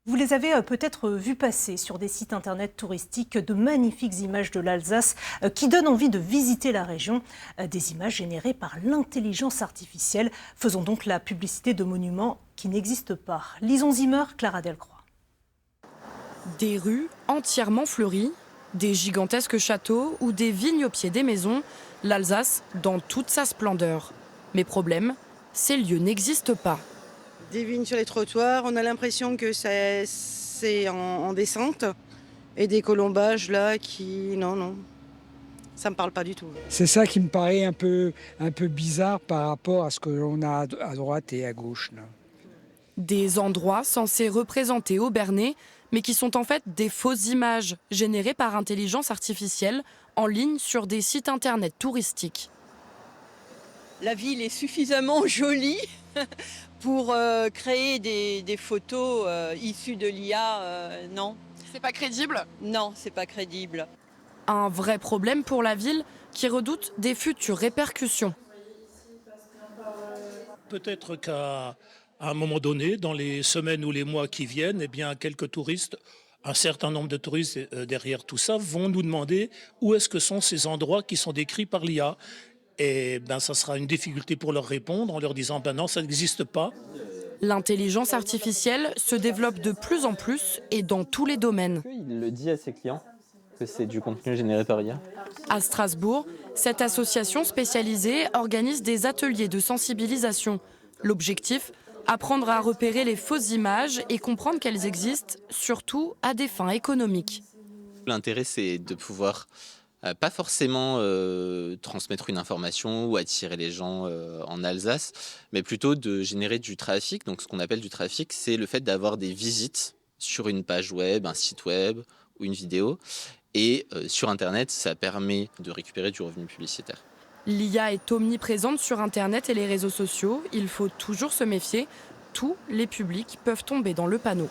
Vous les avez peut-être vus passer sur des sites internet touristiques, de magnifiques images de l'Alsace qui donnent envie de visiter la région, des images générées par l'intelligence artificielle. Faisons donc la publicité de monuments qui n'existent pas. Lison Zimmer, Clara Delcroix. Des rues entièrement fleuries, des gigantesques châteaux ou des vignes au pied des maisons, l'Alsace dans toute sa splendeur. Mais problème, ces lieux n'existent pas. Des vignes sur les trottoirs, on a l'impression que c'est en descente. Et des colombages là qui... Non, ça me parle pas du tout. C'est ça qui me paraît un peu bizarre par rapport à ce que l'on a à droite et à gauche, là. Des endroits censés représenter Aubernais, mais qui sont en fait des fausses images générées par intelligence artificielle en ligne sur des sites internet touristiques. La ville est suffisamment jolie pour créer des photos issues de l'IA. Non. C'est pas crédible ? Non, c'est pas crédible. Un vrai problème pour la ville qui redoute des futures répercussions. Peut-être qu'à un moment donné, dans les semaines ou les mois qui viennent, eh bien, quelques touristes, un certain nombre de touristes derrière tout ça, vont nous demander où est-ce que sont ces endroits qui sont décrits par l'IA. Et ben, ça sera une difficulté pour leur répondre en leur disant ben non, ça n'existe pas. L'intelligence artificielle se développe de plus en plus et dans tous les domaines. Il le dit à ses clients que c'est du contenu généré par IA. À Strasbourg, cette association spécialisée organise des ateliers de sensibilisation. L'objectif, apprendre à repérer les fausses images et comprendre qu'elles existent, surtout à des fins économiques. L'intérêt, c'est de pouvoir pas forcément transmettre une information ou attirer les gens en Alsace, mais plutôt de générer du trafic. Donc ce qu'on appelle du trafic, c'est le fait d'avoir des visites sur une page web, un site web ou une vidéo. Et sur Internet, ça permet de récupérer du revenu publicitaire. L'IA est omniprésente sur Internet et les réseaux sociaux. Il faut toujours se méfier. Tous les publics peuvent tomber dans le panneau.